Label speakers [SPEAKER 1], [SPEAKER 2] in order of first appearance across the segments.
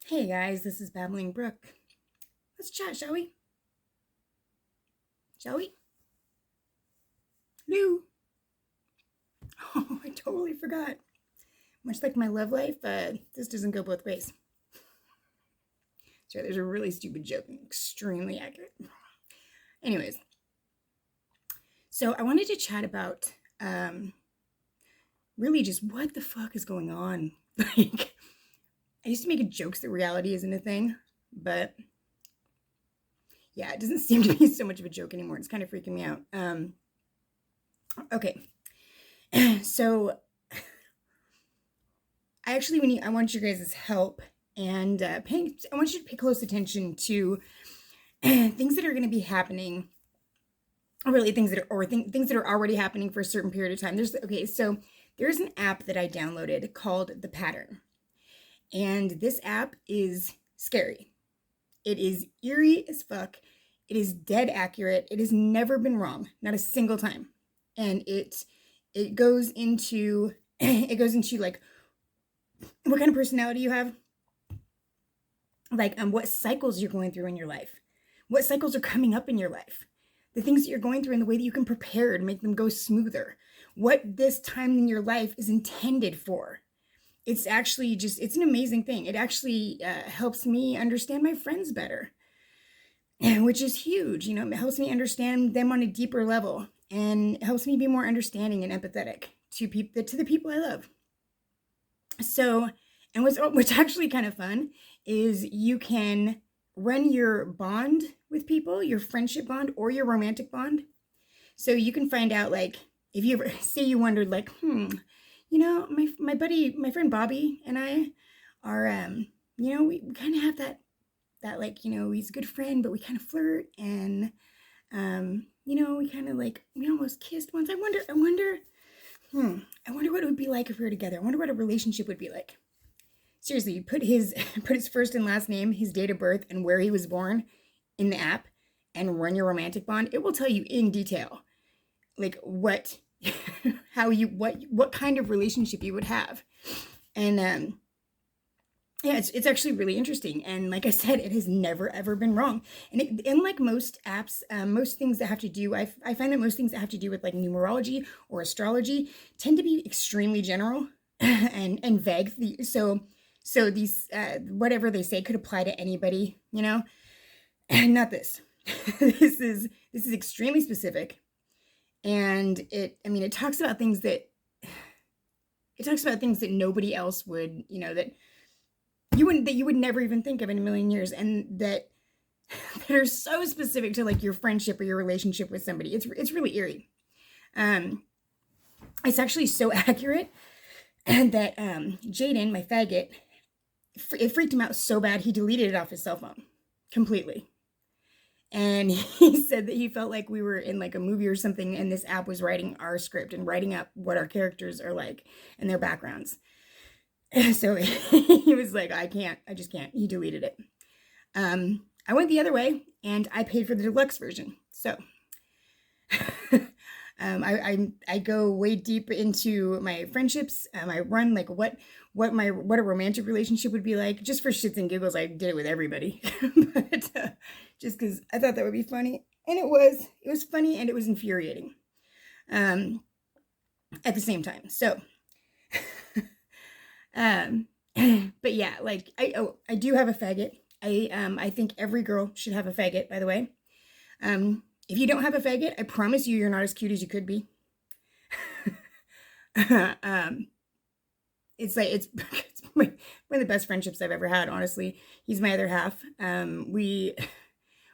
[SPEAKER 1] Hey guys, this is Babbling Brooke. Let's chat, shall we? Shall we? No. Oh, I totally forgot. Much like my love life, this doesn't go both ways. Sorry, there's a really stupid joke, extremely accurate. Anyways, so I wanted to chat about really just what the fuck is going on. Like, I used to make jokes that reality isn't a thing, but yeah, it doesn't seem to be so much of a joke anymore. It's kind of freaking me out. Okay, so I want your guys' help, and I want you to pay close attention to things that are going to be happening, or really things that are already happening for a certain period of time. So there's an app that I downloaded called The Pattern, and this app is scary. It is eerie as fuck. It is dead accurate. It has never been wrong, not a single time, and it goes into like what kind of personality you have, like what cycles you're going through in your life, what cycles are coming up in your life, the things that you're going through and the way that you can prepare to make them go smoother, what this time in your life is intended for. It's actually it's an amazing thing. It actually helps me understand my friends better, which is huge. It helps me understand them on a deeper level, and it helps me be more understanding and empathetic to the people I love. So, and what's actually kind of fun is you can run your bond with people, your friendship bond or your romantic bond. So you can find out, like, if you ever say you wondered, like, my friend Bobby and I are, we kind of have that like, he's a good friend, but we kind of flirt, and, we kind of like, we almost kissed once. I wonder what it would be like if we were together. I wonder what a relationship would be like. Seriously, you put his first and last name, his date of birth, and where he was born in the app, and run your romantic bond. It will tell you in detail, like what kind of relationship you would have, and yeah, it's actually really interesting. And like I said, it has never ever been wrong. And unlike most apps, most things that have to do, I find that most things that have to do with like numerology or astrology tend to be extremely general and vague. So these whatever they say could apply to anybody, and not this. This is extremely specific, and it talks about things that nobody else would, that you would never even think of in a million years, and that are so specific to like your friendship or your relationship with somebody. It's really eerie. It's actually so accurate, and that Jaden, my faggot, it freaked him out so bad he deleted it off his cell phone completely. And he said that he felt like we were in like a movie or something, and this app was writing our script and writing up what our characters are like and their backgrounds. So he was like, I just can't. He deleted it. I went the other way, and I paid for the deluxe version. So I go way deep into my friendships. I run like what a romantic relationship would be like, just for shits and giggles. I did it with everybody, but just because I thought that would be funny, and it was funny, and it was infuriating at the same time. So. But yeah, like I do have a faggot. I think every girl should have a faggot, by the way. If you don't have a faggot, I promise you're not as cute as you could be. It's one of the best friendships I've ever had, honestly. He's my other half.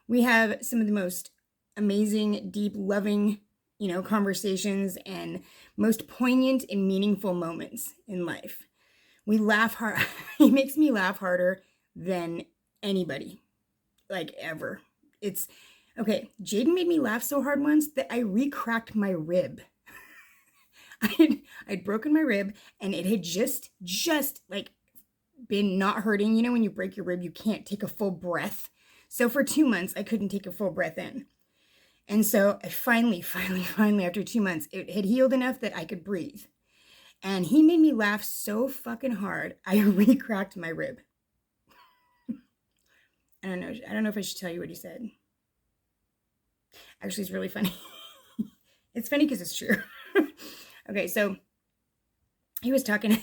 [SPEAKER 1] We have some of the most amazing, deep, loving, conversations, and most poignant and meaningful moments in life. We laugh hard. He makes me laugh harder than anybody, like, ever. It's okay. Jaden made me laugh so hard once that I re-cracked my rib. I'd broken my rib, and it had just like been not hurting. When you break your rib, you can't take a full breath. So for 2 months, I couldn't take a full breath in. And so I finally, after 2 months, it had healed enough that I could breathe. And he made me laugh so fucking hard, I re-cracked my rib. I don't know. I don't know if I should tell you what he said. Actually, it's really funny. It's funny because it's true. Okay, so he was talking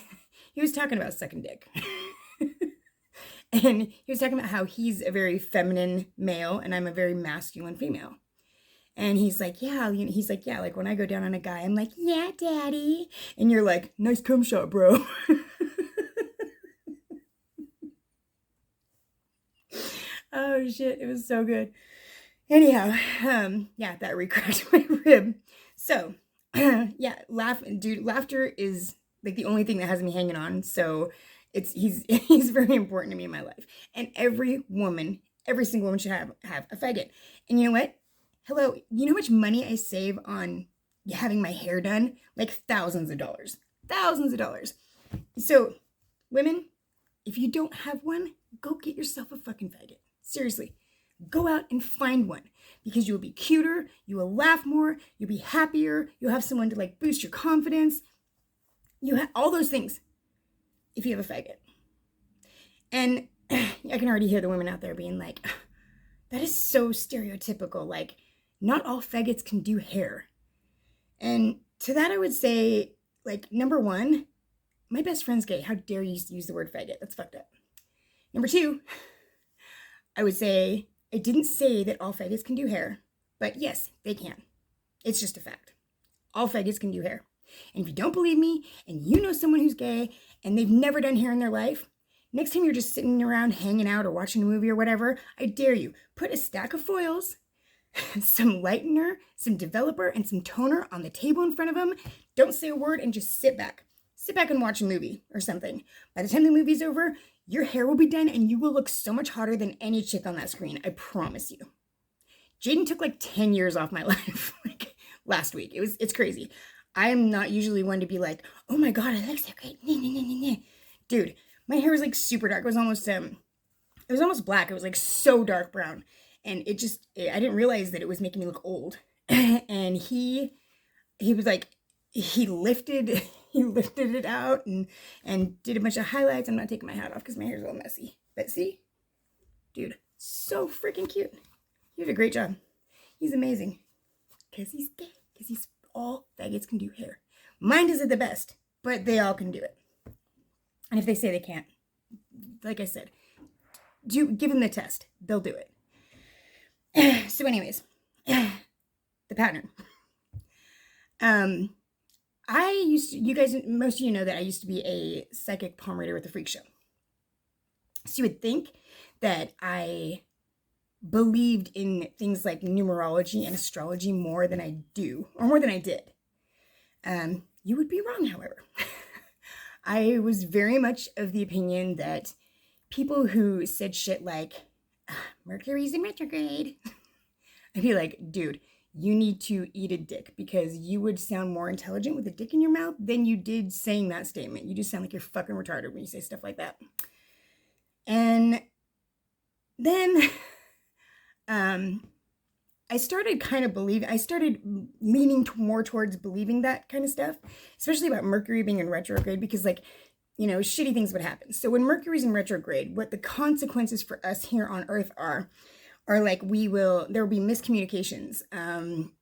[SPEAKER 1] about sucking dick. And he was talking about how he's a very feminine male and I'm a very masculine female. And he's like, yeah, like when I go down on a guy, I'm like, yeah, daddy. And you're like, nice cum shot, bro. Oh shit, it was so good. Anyhow, yeah, that re-cracked my rib. So, yeah, laughter is like the only thing that has me hanging on. So he's very important to me in my life. And every single woman should have a faggot. And you know what? Hello, you know how much money I save on having my hair done? Like thousands of dollars. Thousands of dollars. So, women, if you don't have one, go get yourself a fucking faggot. Seriously. Go out and find one because you will be cuter, you will laugh more, you'll be happier, you'll have someone to like boost your confidence. You have all those things if you have a faggot. And I can already hear the women out there being like, that is so stereotypical. Like, not all faggots can do hair. And to that, I would say, like, number one, my best friend's gay. How dare you use the word faggot? That's fucked up. Number two, I would say, I didn't say that all faggots can do hair, but yes, they can. It's just a fact. All faggots can do hair. And if you don't believe me, and you know someone who's gay, and they've never done hair in their life, next time you're just sitting around hanging out or watching a movie or whatever, I dare you, put a stack of foils, some lightener, some developer, and some toner on the table in front of them. Don't say a word and just sit back. Sit back and watch a movie or something. By the time the movie's over, your hair will be done and you will look so much hotter than any chick on that screen. I promise you. Jaden took like 10 years off my life like last week. It's crazy. I am not usually one to be like, oh my God, I look so great. Dude, my hair was like super dark. It was almost black. It was like so dark brown. And I didn't realize that it was making me look old. And he was like, he lifted it out and did a bunch of highlights. I'm not taking my hat off because my hair's all messy. But see, dude, so freaking cute. He did a great job. He's amazing. Because he's gay. Because all faggots can do hair. Mine isn't the best, but they all can do it. And if they say they can't, like I said, give them the test. They'll do it. So anyways, the pattern. Most of you know that I used to be a psychic palm reader with the Freak Show. So you would think that I believed in things like numerology and astrology more than I do, or more than I did. You would be wrong, however. I was very much of the opinion that people who said shit like, Mercury's in retrograde, I'd be like, dude, you need to eat a dick because you would sound more intelligent with a dick in your mouth than you did saying that statement. You just sound like you're fucking retarded when you say stuff like that. And then I started leaning more towards believing that kind of stuff, especially about Mercury being in retrograde because shitty things would happen. So when Mercury's in retrograde, what the consequences for us here on Earth are like there will be miscommunications.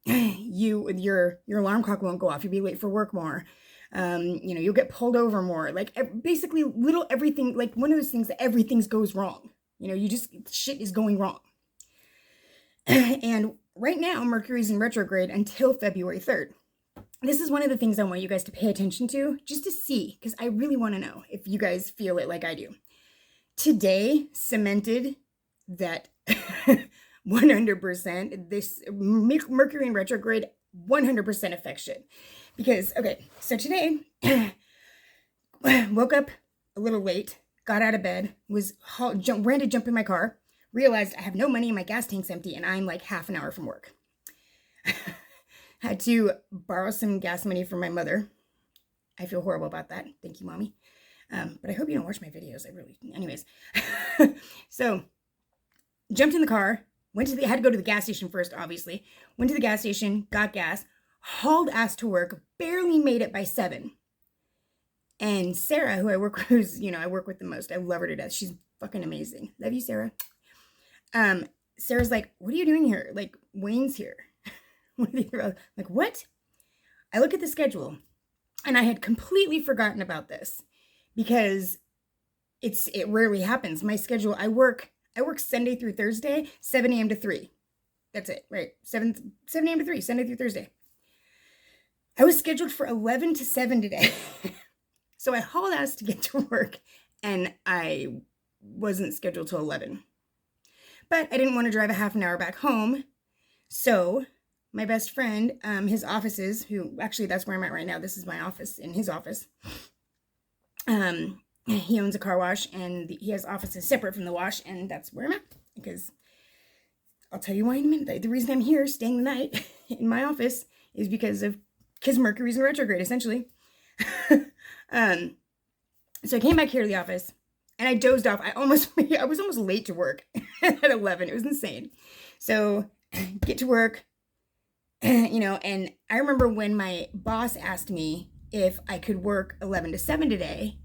[SPEAKER 1] Your alarm clock won't go off. You'll be late for work more. You'll get pulled over more. Like basically little everything, like one of those things that everything goes wrong. Shit is going wrong. And right now, Mercury's in retrograde until February 3rd. This is one of the things I want you guys to pay attention to, just to see, because I really want to know if you guys feel it like I do. Today cemented that 100%, this Mercury in retrograde 100% affects shit. Because, okay, so today, woke up a little late, got out of bed, ran to jump in my car, realized I have no money and my gas tank's empty and I'm like half an hour from work. Had to borrow some gas money from my mother. I feel horrible about that. Thank you, Mommy. But I hope you don't watch my videos. Anyways. So, jumped in the car, had to go to the gas station first, obviously. Went to the gas station, got gas, hauled ass to work, barely made it by 7. And Sarah, who I work with, I work with the most. I love her to death. She's fucking amazing. Love you, Sarah. Sarah's like, what are you doing here? Like, Wayne's here. Like, what? I look at the schedule, and I had completely forgotten about this because it rarely happens. My schedule, I work Sunday through Thursday, 7 a.m. to 3. That's it, right? 7 a.m. to 3, Sunday through Thursday. I was scheduled for 11 to 7 today. So I hauled ass to get to work, and I wasn't scheduled till 11. But I didn't want to drive a half an hour back home. So my best friend, his offices, who actually that's where I'm at right now. This is my office in his office. He owns a car wash, and he has offices separate from the wash, and that's where I'm at. Because I'll tell you why in a minute. The reason I'm here staying the night in my office is because Mercury's in retrograde, essentially. So I came back here to the office, and I dozed off. I was almost late to work at 11. It was insane. So get to work, and I remember when my boss asked me if I could work 11 to 7 today.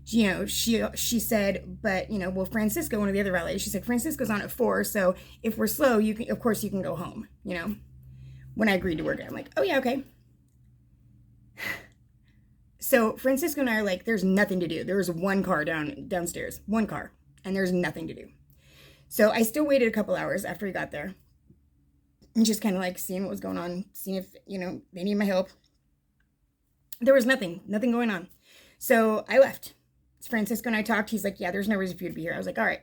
[SPEAKER 1] She said, but well, Francisco, one of the other valets, she said, Francisco's on at 4, so if we're slow, you can go home, when I agreed to work. I'm like, oh yeah, okay. So Francisco and I are like, there's nothing to do. There's one car downstairs, one car, and there's nothing to do. So I still waited a couple hours after he got there, and just kind of like seeing what was going on, seeing if, they need my help. There was nothing going on. So I left. Francisco and I talked. He's like, yeah, there's no reason for you to be here. I was like, all right.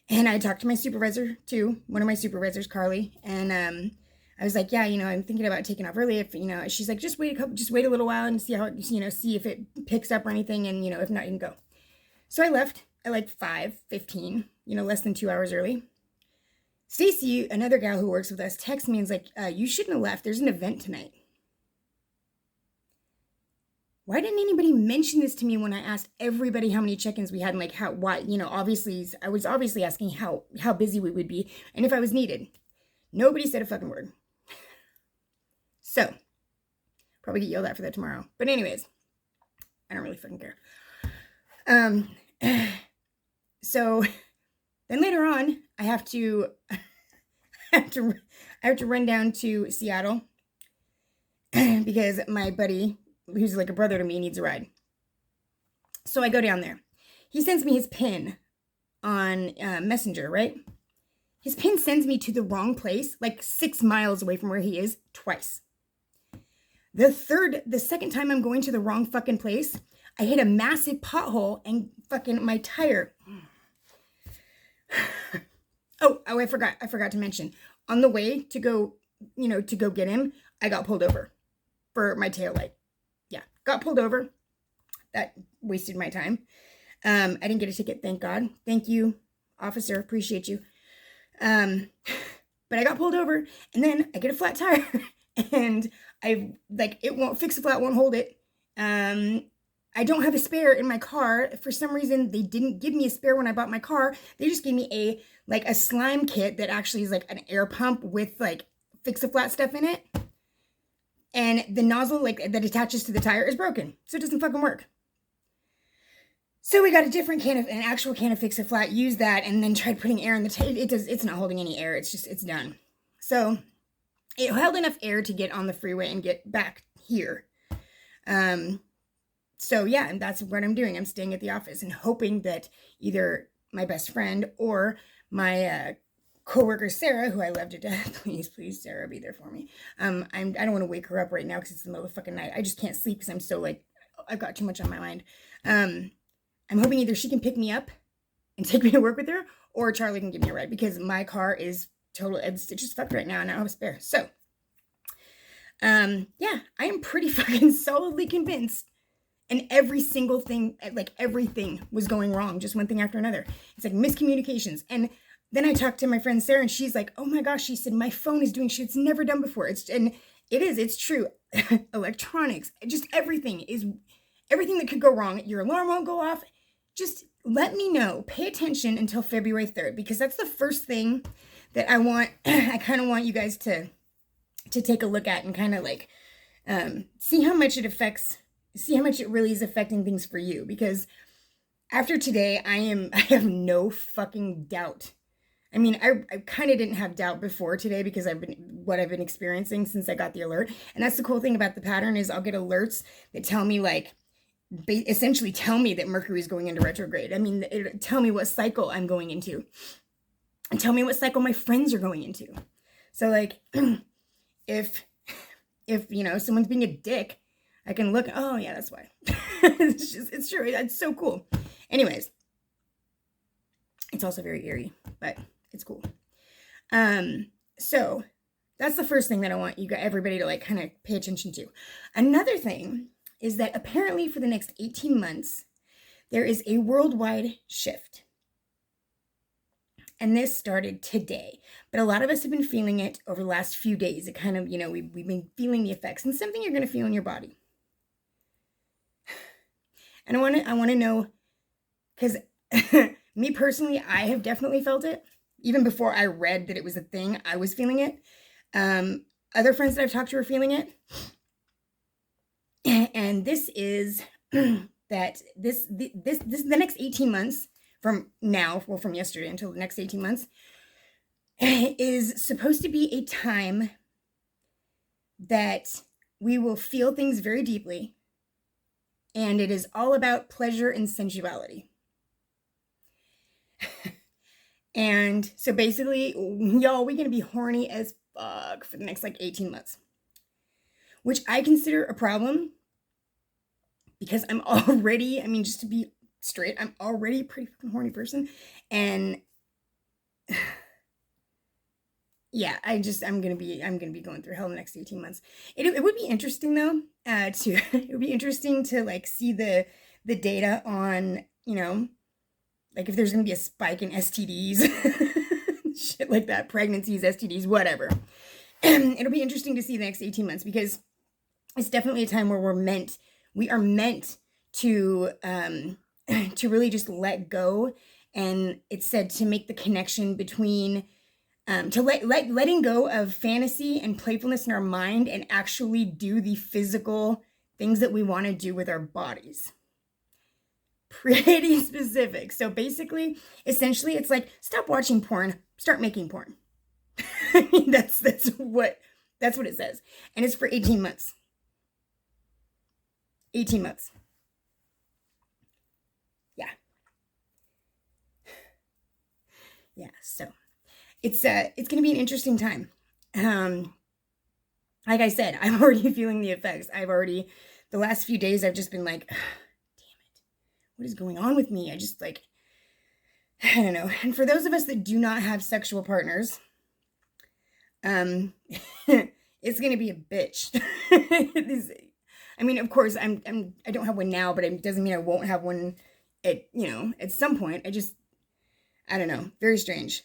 [SPEAKER 1] And I talked to my supervisor too, one of my supervisors, Carly, and I was like, yeah, I'm thinking about taking off early. If she's like, just wait a little while and see how see if it picks up or anything, and if not, you can go. So I left at like 5:15, less than 2 hours early. Stacy, another gal who works with us, texts me and is like, you shouldn't have left. There's an event tonight. Why didn't anybody mention this to me when I asked everybody how many check-ins we had and like why, obviously, I was obviously asking how busy we would be and if I was needed. Nobody said a fucking word. So, probably get yelled at for that tomorrow. But anyways, I don't really fucking care. So then later on, I have to run down to Seattle because my buddy, who's like a brother to me, needs a ride. So I go down there. He sends me his PIN on Messenger, right? His PIN sends me to the wrong place, like 6 miles away from where he is, twice. The second time I'm going to the wrong fucking place, I hit a massive pothole and fucking my tire. Oh, I forgot to mention. On the way to go, to go get him, I got pulled over for my taillight. Yeah, got pulled over. That wasted my time. I didn't get a ticket, thank God. Thank you, officer. Appreciate you. But I got pulled over, and then I get a flat tire, and it won't fix a flat, won't hold it. I don't have a spare in my car. For some reason, they didn't give me a spare when I bought my car. They just gave me a slime kit that actually is like an air pump with like fix-a-flat stuff in it. And the nozzle that attaches to the tire is broken. So it doesn't fucking work. So we got an actual can of Fix-A-Flat, used that, and then tried putting air in the tire. It's not holding any air. It's done. So it held enough air to get on the freeway and get back here. So yeah, and that's what I'm doing. I'm staying at the office and hoping that either my best friend or my coworker Sarah, who I love to death, please Sarah, be there for me. I don't want to wake her up right now because it's the middle of the fucking night. I just can't sleep because I'm so I've got too much on my mind. I'm hoping either she can pick me up and take me to work with her, or Charlie can give me a ride, because my car is it's just fucked right now and I don't have a spare. So yeah, I am pretty fucking solidly convinced. And every single thing, everything was going wrong, just one thing after another. It's like miscommunications. And then I talked to my friend Sarah, and she's like, oh my gosh, she said, my phone is doing shit it's never done before. It's true. Electronics, just everything that could go wrong. Your alarm won't go off. Just let me know. Pay attention until February 3rd, because that's the first thing that I want. I kind of want you guys to take a look at and kind of see how much it really is affecting things for you. Because after today, I have no fucking doubt I mean, I kind of didn't have doubt before today because I've been experiencing since I got the alert. And that's the cool thing about the pattern is I'll get alerts that tell me like, essentially tell me that Mercury is going into retrograde. I mean, tell me what cycle I'm going into and tell me what cycle my friends are going into. So like, if someone's being a dick, I can look, oh yeah, that's why. It's true. It's so cool. Anyways, it's also very eerie, but it's cool. So that's the first thing that I want everybody to like kind of pay attention to. Another thing is that apparently for the next 18 months, there is a worldwide shift. And this started today, but a lot of us have been feeling it over the last few days. It kind of, we've been feeling the effects, and something you're going to feel in your body. And I want to know, because me personally, I have definitely felt it. Even before I read that it was a thing, I was feeling it. Other friends that I've talked to are feeling it. And this is that the next 18 months from now, well, from yesterday until the next 18 months, is supposed to be a time that we will feel things very deeply. And it is all about pleasure and sensuality. And so basically, y'all, we're going to be horny as fuck for the next like 18 months. Which I consider a problem. Because I'm already, just to be straight, I'm already a pretty fucking horny person. And yeah, I'm gonna be going through hell in the next 18 months. It would be interesting though, it would be interesting to like see the data on, like if there's gonna be a spike in STDs, shit like that, pregnancies, STDs, whatever. It'll be interesting to see the next 18 months because it's definitely a time where we are meant to really just let go. And it's said to make the connection between, letting go of fantasy and playfulness in our mind and actually do the physical things that we want to do with our bodies. Pretty specific. So basically, essentially, it's like, stop watching porn, start making porn. I mean, that's what it says. And it's for 18 months. 18 months. Yeah. Yeah, so it's going to be an interesting time. Like I said, I'm already feeling the effects. The last few days, I've just been like, damn it. What is going on with me? I just like, I don't know. And for those of us that do not have sexual partners, it's going to be a bitch. Of course, I don't have one now, but it doesn't mean I won't have one at some point. I don't know. Very strange.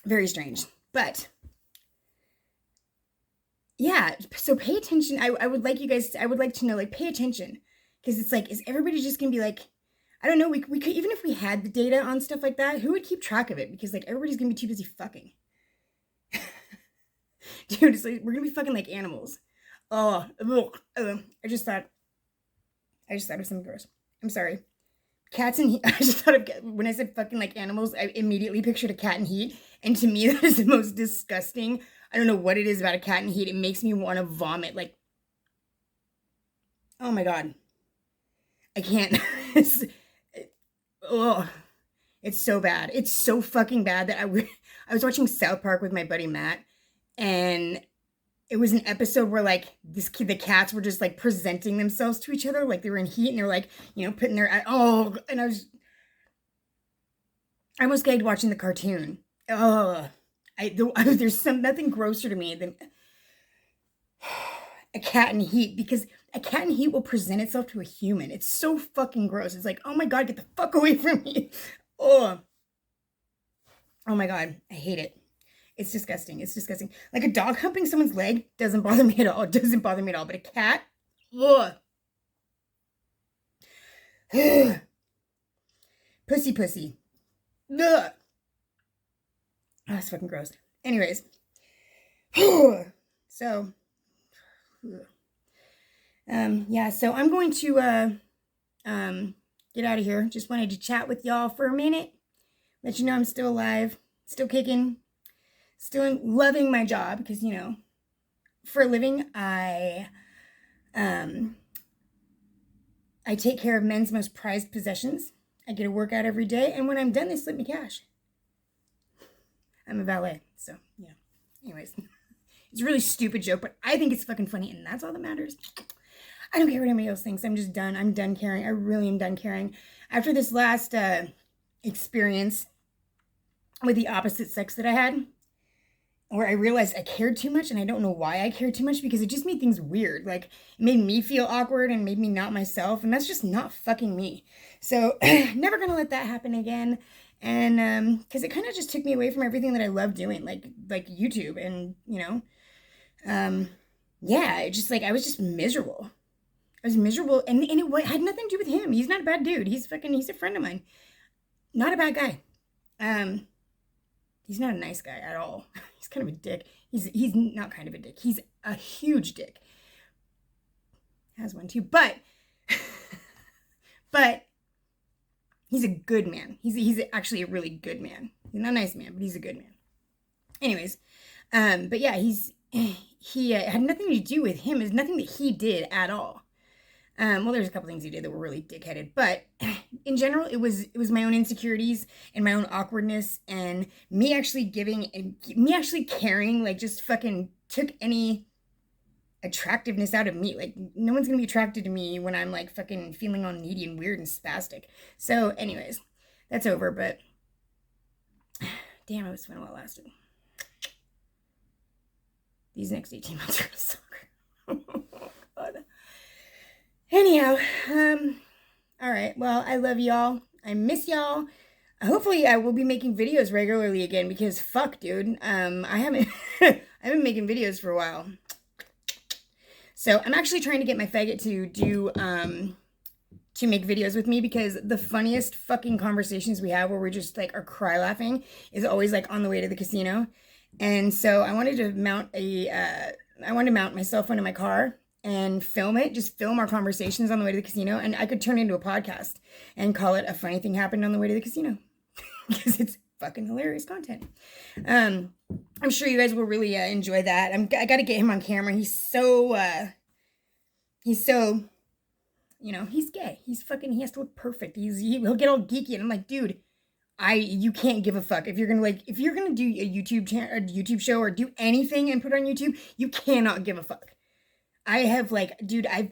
[SPEAKER 1] Very strange. But yeah, so pay attention. I would like to know, like, pay attention. Because it's like, is everybody just going to be like, I don't know, we could, even if we had the data on stuff like that, who would keep track of it? Because like, everybody's going to be too busy fucking. Dude, it's like, we're going to be fucking like animals. Oh, I just thought of something gross. I'm sorry. Cats in heat. I just thought of, when I said fucking like animals, I immediately pictured a cat in heat. And to me, that is the most disgusting. I don't know what it is about a cat in heat. It makes me want to vomit. Like, oh my God. I can't. It's so bad. It's so fucking bad that I was watching South Park with my buddy Matt. And it was an episode where like the cats were just like presenting themselves to each other. Like they were in heat and they're like, putting their, and I almost gagged watching the cartoon. There's nothing grosser to me than a cat in heat, because a cat in heat will present itself to a human. It's so fucking gross. It's like, oh my God, get the fuck away from me. Oh my God, I hate it. It's disgusting. It's disgusting. Like a dog humping someone's leg doesn't bother me at all. It doesn't bother me at all. But a cat, ugh. Pussy. Ugh. Oh, that's fucking gross. Anyways. So, yeah, so I'm going to get out of here. Just wanted to chat with y'all for a minute. let you know I'm still alive, still kicking, still loving my job because, for a living, I take care of men's most prized possessions. I get a workout every day, and when I'm done, they slip me cash. I'm a valet, so, yeah. Anyways, it's a really stupid joke, but I think it's fucking funny, and that's all that matters. I don't care what anybody else thinks. I'm just done. I'm done caring. I really am done caring. After this last experience with the opposite sex that I had, where I realized I cared too much, and I don't know why I cared too much, because it just made things weird. Like, it made me feel awkward and made me not myself, and that's just not fucking me. So, never gonna let that happen again. And, because it kind of just took me away from everything that I love doing, like YouTube, and, yeah, it just, I was just miserable. I was miserable, and it had nothing to do with him. He's not a bad dude. He's a friend of mine. Not a bad guy. He's not a nice guy at all. He's kind of a dick. He's not kind of a dick. He's a huge dick. Has one too, but he's a good man. He's actually a really good man. He's not a nice man, but he's a good man. Anyways, but yeah, he had nothing to do with him. It's nothing that he did at all. Well, there's a couple things he did that were really dickheaded, but in general, it was my own insecurities and my own awkwardness, and me actually giving and me actually caring, just fucking took any attractiveness out of me. No one's gonna be attracted to me when I'm fucking feeling all needy and weird and spastic. So anyways, that's over, but damn, it was fun while it lasted. These next 18 months are gonna suck. God. Anyhow, all right, well, I love y'all. I miss y'all. Hopefully I will be making videos regularly again, because fuck, dude, I haven't I've been making videos for a while. So I'm actually trying to get my faggot to do to make videos with me, because the funniest fucking conversations we have, where we're just are cry laughing, is always on the way to the casino. And so I wanted to mount my cell phone in my car and film it, just film our conversations on the way to the casino, and I could turn it into a podcast and call it A Funny Thing Happened on the Way to the Casino, because it's fucking hilarious content. I'm sure you guys will really enjoy that. I got to get him on camera. He's so, he's gay. He has to look perfect. He'll get all geeky, and I'm like, dude, you can't give a fuck. If you're gonna do a YouTube show or do anything and put it on YouTube, you cannot give a fuck. I have dude, I've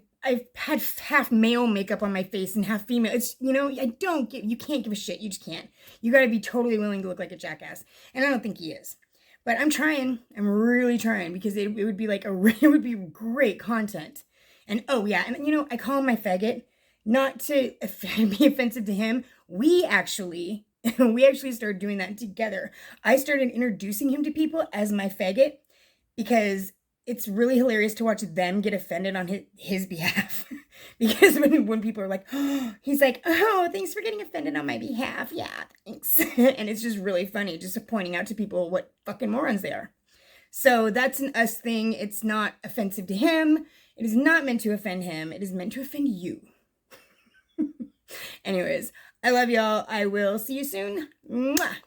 [SPEAKER 1] had half male makeup on my face and half female. It's, you can't give a shit. You just can't. You got to be totally willing to look like a jackass. And I don't think he is. But I'm trying. I'm really trying, because it would be it would be great content. And oh yeah, and I call him my faggot, not to be offensive to him. We actually started doing that together. I started introducing him to people as my faggot, because it's really hilarious to watch them get offended on his behalf. Because when people are like, oh, he's like, oh, thanks for getting offended on my behalf. Yeah, thanks. And it's just really funny, just pointing out to people what fucking morons they are. So that's an us thing. It's not offensive to him. It is not meant to offend him. It is meant to offend you. Anyways, I love y'all. I will see you soon. Mwah.